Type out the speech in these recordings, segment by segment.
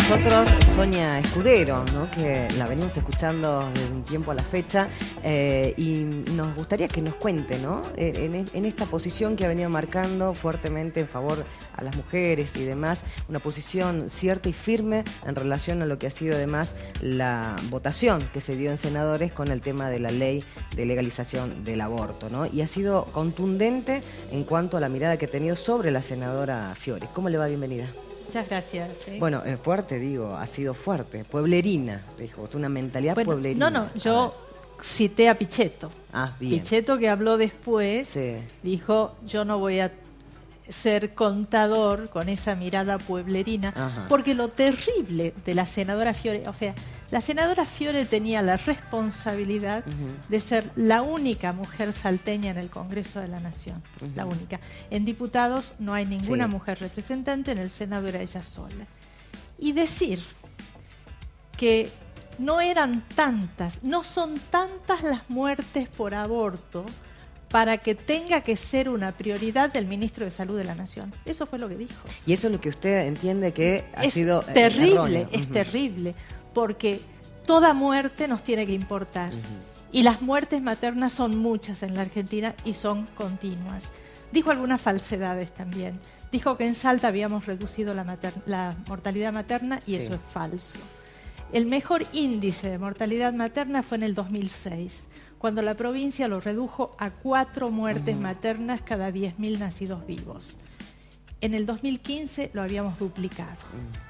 nosotros Sonia Escudero, ¿no? Que la venimos escuchando de un tiempo a la fecha, y nos gustaría que nos cuente, ¿no? En esta posición que ha venido marcando fuertemente en favor a las mujeres y demás, una posición cierta y firme en relación a lo que ha sido además la votación que se dio en senadores con el tema de la ley de legalización del aborto, ¿no? Y ha sido contundente en cuanto a la mirada que ha tenido sobre la senadora Fiore. ¿Cómo le va? Bienvenida. Muchas gracias. ¿Sí? Bueno, fuerte, digo, ha sido fuerte. Pueblerina, dijo, una mentalidad pueblerina. No, yo cité a Pichetto. Ah, bien. Pichetto, que habló después, sí. Dijo, yo no voy a ser contador con esa mirada pueblerina, Ajá. Porque lo terrible de la senadora Fiore, o sea, la senadora Fiore tenía la responsabilidad de ser la única mujer salteña en el Congreso de la Nación, la única. En diputados no hay ninguna mujer representante, en el Senado era ella sola. Y decir que no eran tantas, no son tantas las muertes por aborto para que tenga que ser una prioridad del ministro de Salud de la Nación. Eso fue lo que dijo. Y eso es lo que usted entiende que ha sido terrible, erróneo. Es terrible, porque toda muerte nos tiene que importar. Y las muertes maternas son muchas en la Argentina y son continuas. Dijo algunas falsedades también. Dijo que en Salta habíamos reducido la mortalidad materna y eso es falso. El mejor índice de mortalidad materna fue en el 2006, cuando la provincia lo redujo a 4 muertes maternas cada 10.000 nacidos vivos. En el 2015 lo habíamos duplicado,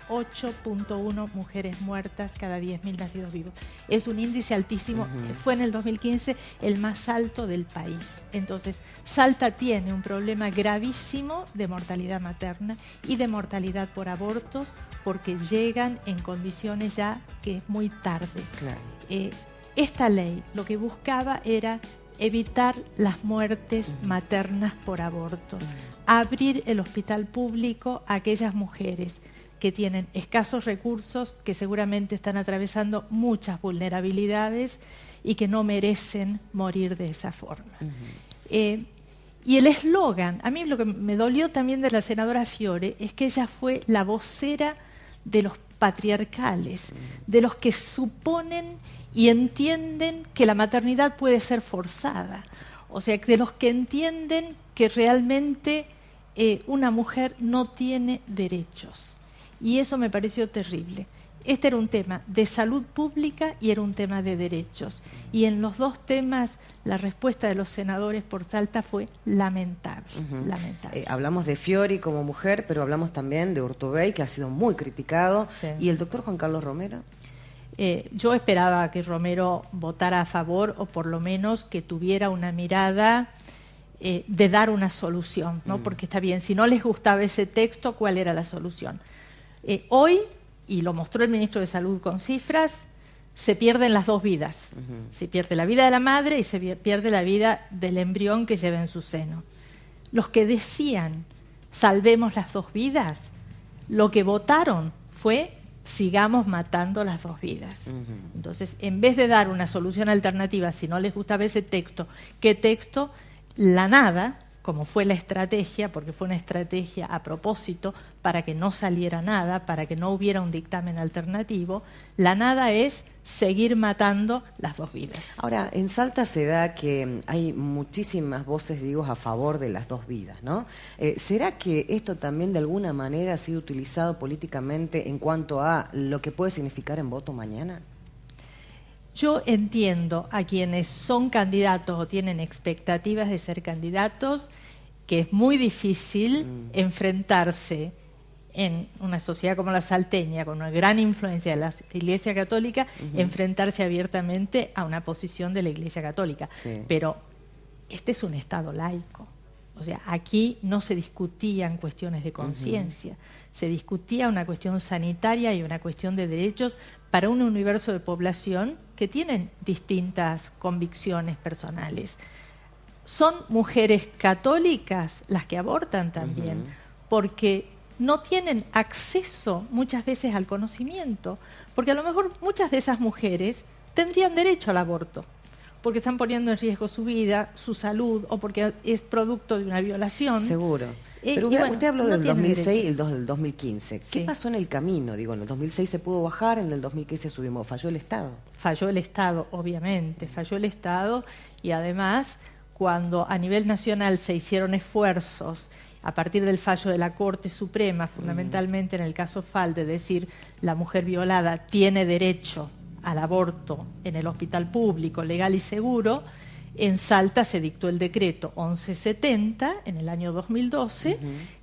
8.1 mujeres muertas cada 10.000 nacidos vivos. Es un índice altísimo, fue en el 2015 el más alto del país. Entonces, Salta tiene un problema gravísimo de mortalidad materna y de mortalidad por abortos, porque llegan en condiciones ya que es muy tarde. Claro. Esta ley lo que buscaba era evitar las muertes maternas por aborto, abrir el hospital público a aquellas mujeres que tienen escasos recursos, que seguramente están atravesando muchas vulnerabilidades y que no merecen morir de esa forma. Y el eslogan, a mí lo que me dolió también de la senadora Fiore es que ella fue la vocera de los patriarcales, de los que suponen y entienden que la maternidad puede ser forzada, o sea, de los que entienden que realmente una mujer no tiene derechos. Y eso me pareció terrible. Este era un tema de salud pública y era un tema de derechos. Y en los dos temas la respuesta de los senadores por Salta fue lamentable. Lamentable. Hablamos de Fiori como mujer, pero hablamos también de Urtubey, que ha sido muy criticado. Sí. ¿Y el doctor Juan Carlos Romero? Yo esperaba que Romero votara a favor, o por lo menos que tuviera una mirada de dar una solución, ¿no? Porque está bien, si no les gustaba ese texto, ¿cuál era la solución? Hoy, y lo mostró el ministro de Salud con cifras, se pierden las dos vidas. Se pierde la vida de la madre y se pierde la vida del embrión que lleva en su seno. Los que decían, salvemos las dos vidas, lo que votaron fue, sigamos matando las dos vidas. Entonces, en vez de dar una solución alternativa, si no les gustaba ese texto, ¿qué texto? La nada, como fue la estrategia, porque fue una estrategia a propósito para que no saliera nada, para que no hubiera un dictamen alternativo, la nada es seguir matando las dos vidas. Ahora, en Salta se da que hay muchísimas voces, digo, a favor de las dos vidas, ¿no? ¿Será que esto también de alguna manera ha sido utilizado políticamente en cuanto a lo que puede significar en voto mañana? Yo entiendo a quienes son candidatos o tienen expectativas de ser candidatos que es muy difícil enfrentarse en una sociedad como la salteña, con una gran influencia de la Iglesia Católica, enfrentarse abiertamente a una posición de la Iglesia Católica. Sí. Pero este es un Estado laico. O sea, aquí no se discutían cuestiones de conciencia, se discutía una cuestión sanitaria y una cuestión de derechos para un universo de población que tienen distintas convicciones personales. Son mujeres católicas las que abortan también, porque no tienen acceso muchas veces al conocimiento, porque a lo mejor muchas de esas mujeres tendrían derecho al aborto, porque están poniendo en riesgo su vida, su salud, o porque es producto de una violación. Seguro. Pero bueno, usted habló no del tienen 2006 y derecho. del 2015. ¿Qué Sí. pasó en el camino? Digo, en el 2006 se pudo bajar, en el 2015 subimos. ¿Falló el Estado? Falló el Estado, obviamente, falló el Estado, y además, cuando a nivel nacional se hicieron esfuerzos a partir del fallo de la Corte Suprema, fundamentalmente en el caso Falde, decir la mujer violada tiene derecho al aborto en el hospital público, legal y seguro, en Salta se dictó el decreto 1170 en el año 2012,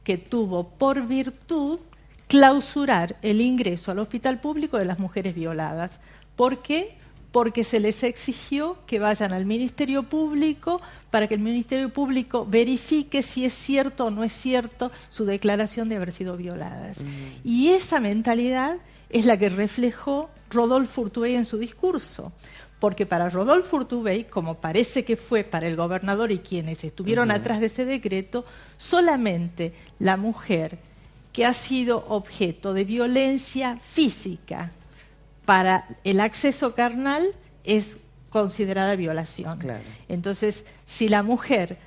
que tuvo por virtud clausurar el ingreso al hospital público de las mujeres violadas. ¿Por qué? Porque se les exigió que vayan al Ministerio Público para que el Ministerio Público verifique si es cierto o no es cierto su declaración de haber sido violadas. Y esa mentalidad es la que reflejó Rodolfo Urtubey en su discurso. Porque para Rodolfo Urtubey, como parece que fue para el gobernador y quienes estuvieron atrás de ese decreto, solamente la mujer que ha sido objeto de violencia física para el acceso carnal es considerada violación. Claro. Entonces, si la mujer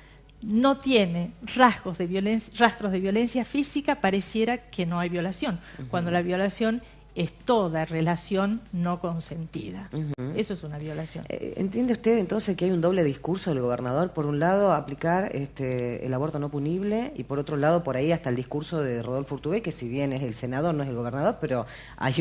no tiene rastros de violencia física, pareciera que no hay violación, cuando la violación es toda relación no consentida. Eso es una violación. ¿Entiende usted entonces que hay un doble discurso del gobernador? Por un lado, aplicar el aborto no punible, y por otro lado, por ahí hasta el discurso de Rodolfo Urtubey, que si bien es el senador, no es el gobernador, pero hay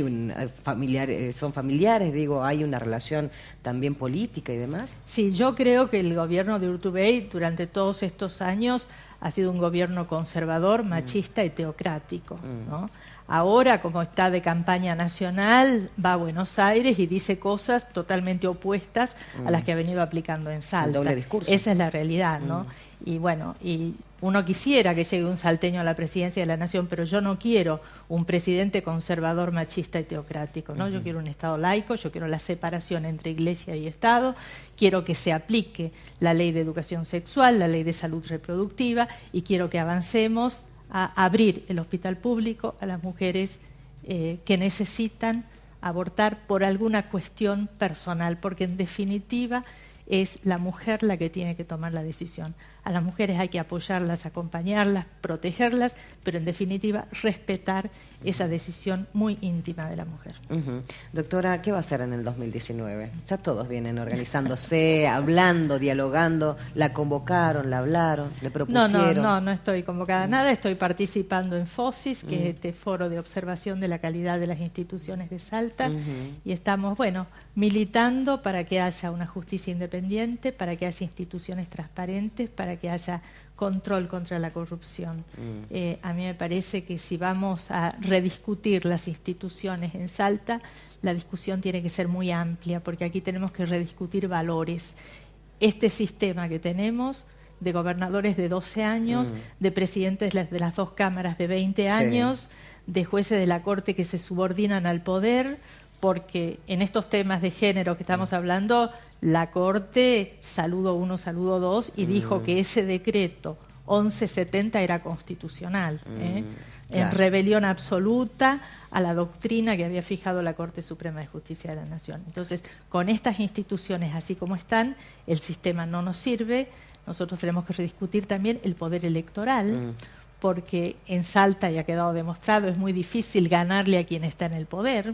son familiares, digo, hay una relación también política y demás. Sí, yo creo que el gobierno de Urtubey durante todos estos años ha sido un gobierno conservador, machista y teocrático, ¿no? Ahora, como está de campaña nacional, va a Buenos Aires y dice cosas totalmente opuestas a las que ha venido aplicando en Salta. El doble discurso. Esa es la realidad, ¿no? Y bueno, y uno quisiera que llegue un salteño a la presidencia de la Nación, pero yo no quiero un presidente conservador, machista y teocrático, ¿no? Yo quiero un Estado laico, yo quiero la separación entre Iglesia y Estado, quiero que se aplique la ley de educación sexual, la ley de salud reproductiva, y quiero que avancemos a abrir el hospital público a las mujeres que necesitan abortar por alguna cuestión personal, porque en definitiva es la mujer la que tiene que tomar la decisión. A las mujeres hay que apoyarlas, acompañarlas, protegerlas, pero en definitiva respetar esa decisión muy íntima de la mujer. Doctora, ¿qué va a hacer en el 2019? Ya todos vienen organizándose, hablando, dialogando, la convocaron, la hablaron, le propusieron. No estoy convocada a nada, estoy participando en FOSIS, que es este foro de observación de la calidad de las instituciones de Salta, y estamos, bueno, militando para que haya una justicia independiente, para que haya instituciones transparentes, para que haya control contra la corrupción. A mí me parece que si vamos a rediscutir las instituciones en Salta, la discusión tiene que ser muy amplia, porque aquí tenemos que rediscutir valores. Este sistema que tenemos de gobernadores de 12 años, de presidentes de las dos cámaras de 20 años, de jueces de la Corte que se subordinan al poder, porque en estos temas de género que estamos hablando, la Corte, saludo 1, saludo 2, y dijo que ese decreto 1170 era constitucional, en rebelión absoluta a la doctrina que había fijado la Corte Suprema de Justicia de la Nación. Entonces, con estas instituciones así como están, el sistema no nos sirve. Nosotros tenemos que rediscutir también el poder electoral, porque en Salta, ya ha quedado demostrado, es muy difícil ganarle a quien está en el poder,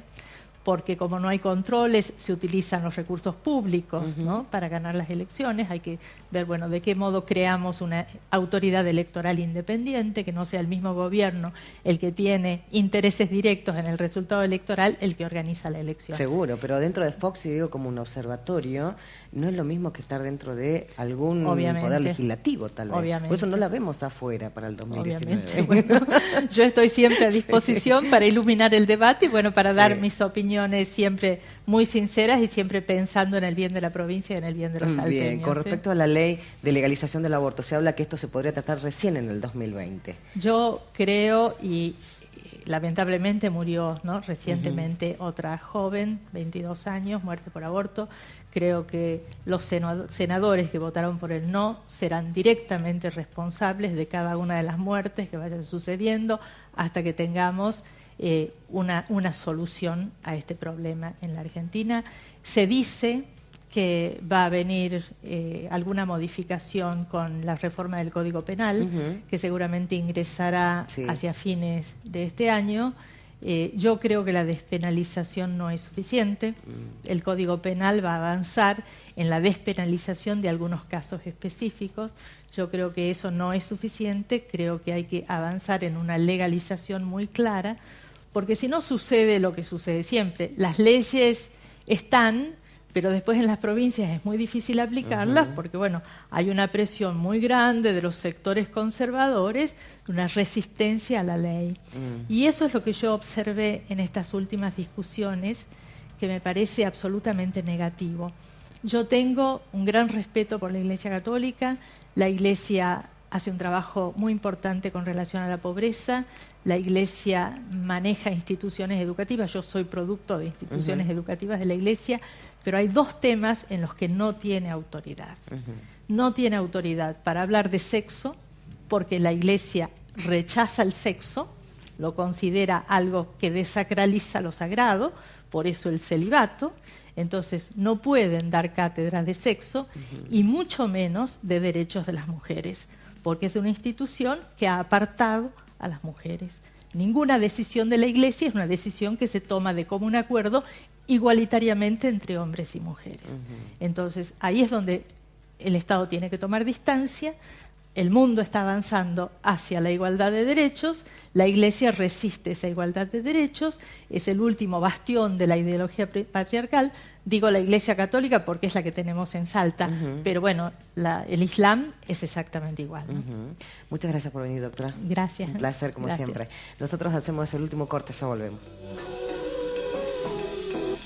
porque como no hay controles, se utilizan los recursos públicos, ¿no?, para ganar las elecciones. Hay que ver, bueno, de qué modo creamos una autoridad electoral independiente, que no sea el mismo gobierno el que tiene intereses directos en el resultado electoral, el que organiza la elección. Seguro, pero dentro de Fox, si digo como un observatorio, no es lo mismo que estar dentro de algún poder legislativo, tal vez. Obviamente. Por eso no la vemos afuera para el 2019. Bueno, yo estoy siempre a disposición para iluminar el debate y, bueno, para dar mis opiniones siempre muy sinceras y siempre pensando en el bien de la provincia y en el bien de los salteños. Bien, con respecto a la ley de legalización del aborto, se habla que esto se podría tratar recién en el 2020. Yo creo, y lamentablemente murió, ¿no?, recientemente otra joven, 22 años, muerte por aborto. Creo que los senadores que votaron por el no serán directamente responsables de cada una de las muertes que vayan sucediendo hasta que tengamos una solución a este problema en la Argentina. Se dice que va a venir alguna modificación con la reforma del Código Penal, que seguramente ingresará hacia fines de este año. Yo creo que la despenalización no es suficiente. El Código Penal va a avanzar en la despenalización de algunos casos específicos. Yo creo que eso no es suficiente. Creo que hay que avanzar en una legalización muy clara, porque si no sucede lo que sucede siempre. Las leyes están, pero después en las provincias es muy difícil aplicarlas porque, bueno, hay una presión muy grande de los sectores conservadores, una resistencia a la ley. Y eso es lo que yo observé en estas últimas discusiones, que me parece absolutamente negativo. Yo tengo un gran respeto por la Iglesia Católica. La Iglesia hace un trabajo muy importante con relación a la pobreza. La Iglesia maneja instituciones educativas. Yo soy producto de instituciones educativas de la Iglesia, pero hay dos temas en los que no tiene autoridad. No tiene autoridad para hablar de sexo, porque la Iglesia rechaza el sexo, lo considera algo que desacraliza lo sagrado, por eso el celibato. Entonces no pueden dar cátedra de sexo y mucho menos de derechos de las mujeres, porque es una institución que ha apartado a las mujeres. Ninguna decisión de la Iglesia es una decisión que se toma de común acuerdo igualitariamente entre hombres y mujeres. Entonces, ahí es donde el Estado tiene que tomar distancia. El mundo está avanzando hacia la igualdad de derechos, la Iglesia resiste esa igualdad de derechos, es el último bastión de la ideología patriarcal. Digo la Iglesia Católica porque es la que tenemos en Salta, pero bueno, el Islam es exactamente igual, ¿no? Muchas gracias por venir, doctora. Gracias. Un placer, como siempre. Nosotros hacemos el último corte, ya volvemos.